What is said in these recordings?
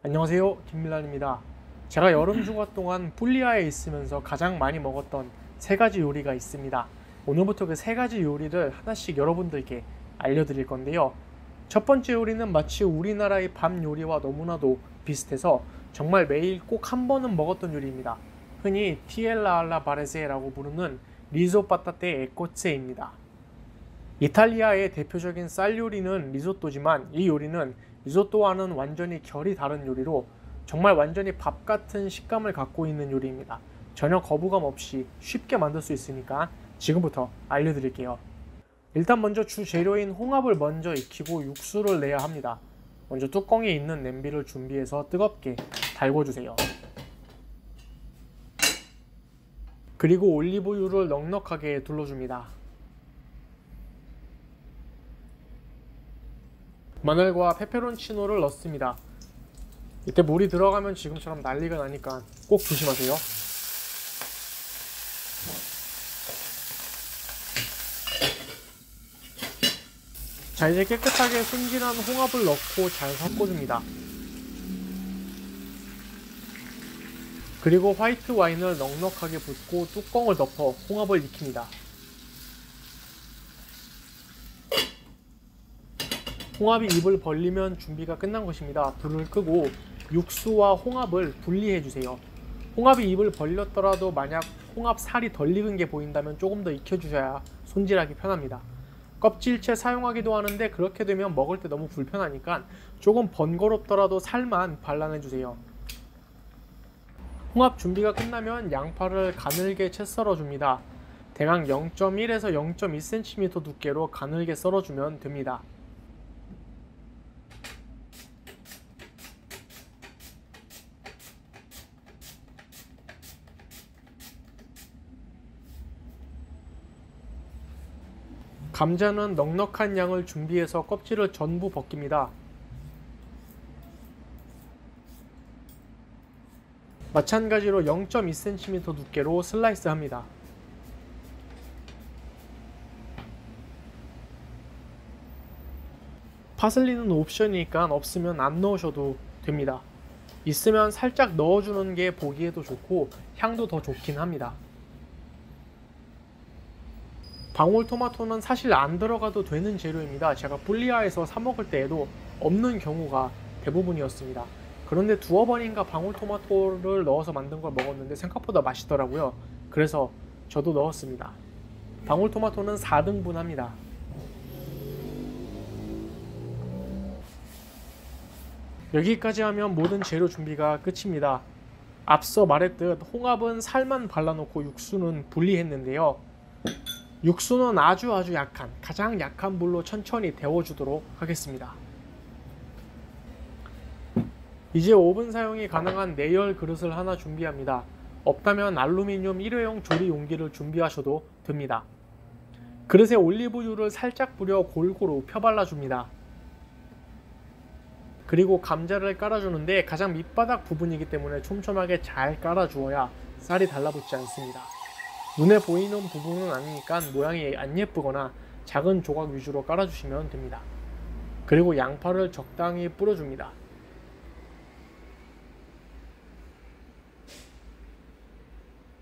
안녕하세요, 김밀란입니다. 제가 여름 휴가 동안 뿔리아에 있으면서 가장 많이 먹었던 세 가지 요리가 있습니다. 오늘부터 그 세 가지 요리를 하나씩 여러분들께 알려드릴 건데요. 첫 번째 요리는 마치 우리나라의 밥 요리와 너무나도 비슷해서 정말 매일 꼭 한 번은 먹었던 요리입니다. 흔히 티엘라 알라 바레세라고 부르는 리소 파타테 에코체입니다. 이탈리아의 대표적인 쌀 요리는 리소또지만 이 요리는 리소또와는 완전히 결이 다른 요리로 정말 완전히 밥 같은 식감을 갖고 있는 요리입니다. 전혀 거부감 없이 쉽게 만들 수 있으니까 지금부터 알려드릴게요. 일단 먼저 주재료인 홍합을 먼저 익히고 육수를 내야 합니다. 먼저 뚜껑에 있는 냄비를 준비해서 뜨겁게 달궈주세요. 그리고 올리브유를 넉넉하게 둘러줍니다. 마늘과 페페론치노를 넣습니다. 이때 물이 들어가면 지금처럼 난리가 나니까 꼭 조심하세요. 자, 이제 깨끗하게 손질한 홍합을 넣고 잘 섞어줍니다. 그리고 화이트 와인을 넉넉하게 붓고 뚜껑을 덮어 홍합을 익힙니다. 홍합이 입을 벌리면 준비가 끝난 것입니다. 불을 끄고 육수와 홍합을 분리해주세요. 홍합이 입을 벌렸더라도 만약 홍합 살이 덜 익은 게 보인다면 조금 더 익혀주셔야 손질하기 편합니다. 껍질째 사용하기도 하는데 그렇게 되면 먹을 때 너무 불편하니까 조금 번거롭더라도 살만 발라내주세요. 홍합 준비가 끝나면 양파를 가늘게 채 썰어줍니다. 대강 0.1에서 0.2cm 두께로 가늘게 썰어주면 됩니다. 감자는 넉넉한 양을 준비해서 껍질을 전부 벗깁니다. 마찬가지로 0.2cm 두께로 슬라이스 합니다. 파슬리는 옵션이니까 없으면 안 넣으셔도 됩니다. 있으면 살짝 넣어주는 게 보기에도 좋고 향도 더 좋긴 합니다. 방울토마토는 사실 안 들어가도 되는 재료입니다. 제가 뿔리아에서 사 먹을 때에도 없는 경우가 대부분이었습니다. 그런데 두어 번인가 방울토마토를 넣어서 만든 걸 먹었는데 생각보다 맛있더라고요. 그래서 저도 넣었습니다. 방울토마토는 4등분 합니다. 여기까지 하면 모든 재료 준비가 끝입니다. 앞서 말했듯 홍합은 살만 발라놓고 육수는 분리했는데요. 육수는 아주 약한, 가장 약한 불로 천천히 데워주도록 하겠습니다. 이제 오븐 사용이 가능한 내열 그릇을 하나 준비합니다. 없다면 알루미늄 일회용 조리 용기를 준비하셔도 됩니다. 그릇에 올리브유를 살짝 뿌려 골고루 펴발라줍니다. 그리고 감자를 깔아주는데 가장 밑바닥 부분이기 때문에 촘촘하게 잘 깔아주어야 쌀이 달라붙지 않습니다. 눈에 보이는 부분은 아니니까 모양이 안 예쁘거나 작은 조각 위주로 깔아주시면 됩니다. 그리고 양파를 적당히 뿌려줍니다.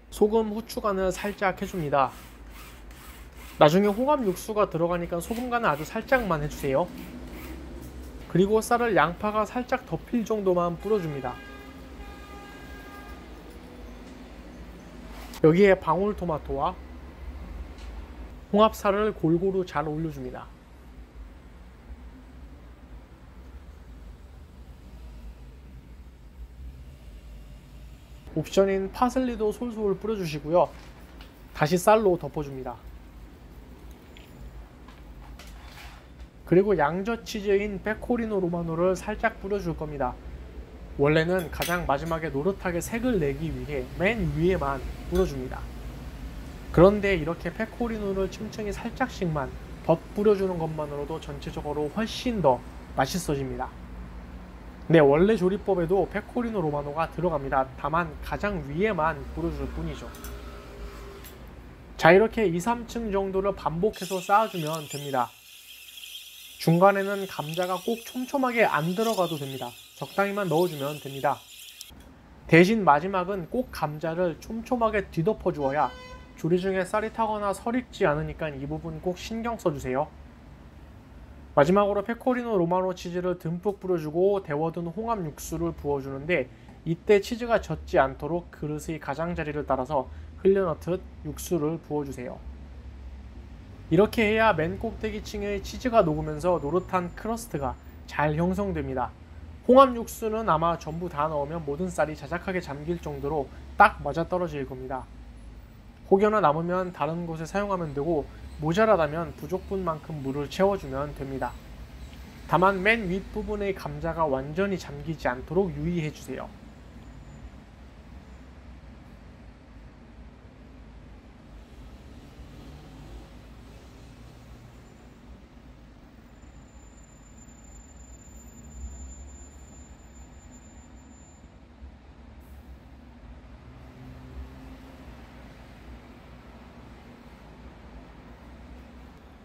소금, 후추 간을 살짝 해줍니다. 나중에 홍합 육수가 들어가니까 소금 간을 아주 살짝만 해주세요. 그리고 쌀을 양파가 살짝 덮일 정도만 뿌려줍니다. 여기에 방울토마토와 홍합살을 골고루 잘 올려줍니다. 옵션인 파슬리도 솔솔 뿌려주시고요. 다시 쌀로 덮어줍니다. 그리고 양저치즈인 페코리노 로마노를 살짝 뿌려줄 겁니다. 원래는 가장 마지막에 노릇하게 색을 내기 위해 맨 위에만 뿌려줍니다. 그런데 이렇게 페코리노를 층층이 살짝씩만 덧 뿌려주는 것만으로도 전체적으로 훨씬 더 맛있어집니다. 네, 원래 조리법에도 페코리노 로마노가 들어갑니다. 다만 가장 위에만 뿌려줄 뿐이죠. 자, 이렇게 2, 3층 정도를 반복해서 쌓아주면 됩니다. 중간에는 감자가 꼭 촘촘하게 안 들어가도 됩니다. 적당히만 넣어주면 됩니다. 대신 마지막은 꼭 감자를 촘촘하게 뒤덮어 주어야 조리 중에 쌀이 타거나 설익지 않으니까 이 부분 꼭 신경 써주세요. 마지막으로 페코리노 로마노 치즈를 듬뿍 뿌려주고 데워둔 홍합 육수를 부어주는데, 이때 치즈가 젖지 않도록 그릇의 가장자리를 따라서 흘려넣듯 육수를 부어주세요. 이렇게 해야 맨 꼭대기층의 치즈가 녹으면서 노릇한 크러스트가 잘 형성됩니다. 홍합 육수는 아마 전부 다 넣으면 모든 쌀이 자작하게 잠길 정도로 딱 맞아떨어질 겁니다. 혹여나 남으면 다른 곳에 사용하면 되고, 모자라다면 부족분만큼 물을 채워주면 됩니다. 다만 맨 윗부분의 감자가 완전히 잠기지 않도록 유의해주세요.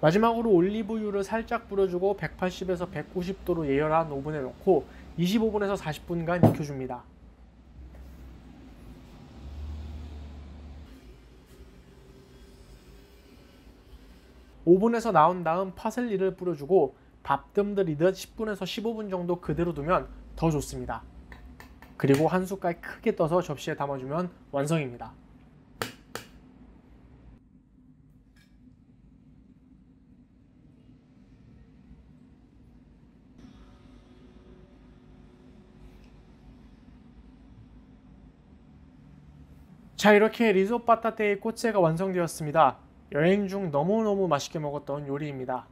마지막으로 올리브유를 살짝 뿌려주고 180에서 190도로 예열한 오븐에 넣고 25분에서 40분간 익혀줍니다. 오븐에서 나온 다음 파슬리를 뿌려주고 밥 뜸들이듯 10분에서 15분 정도 그대로 두면 더 좋습니다. 그리고 한 숟갈 크게 떠서 접시에 담아주면 완성입니다. 자, 이렇게 리조 빠따테의 꼬체가 완성되었습니다. 여행 중 너무너무 맛있게 먹었던 요리입니다.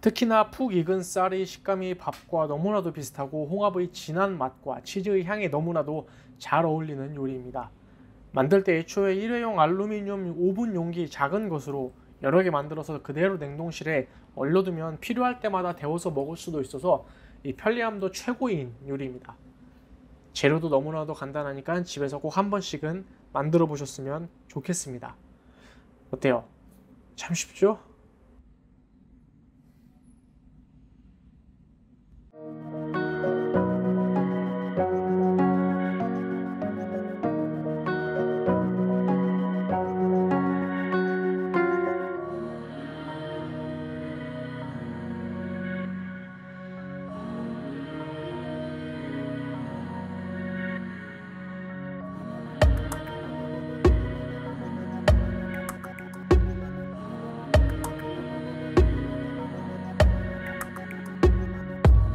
특히나 푹 익은 쌀의 식감이 밥과 너무나도 비슷하고 홍합의 진한 맛과 치즈의 향이 너무나도 잘 어울리는 요리입니다. 만들 때 애초에 일회용 알루미늄 오븐 용기 작은 것으로 여러 개 만들어서 그대로 냉동실에 얼려두면 필요할 때마다 데워서 먹을 수도 있어서 이 편리함도 최고인 요리입니다. 재료도 너무나도 간단하니까 집에서 꼭 한 번씩은 만들어 보셨으면 좋겠습니다. 어때요? 참 쉽죠?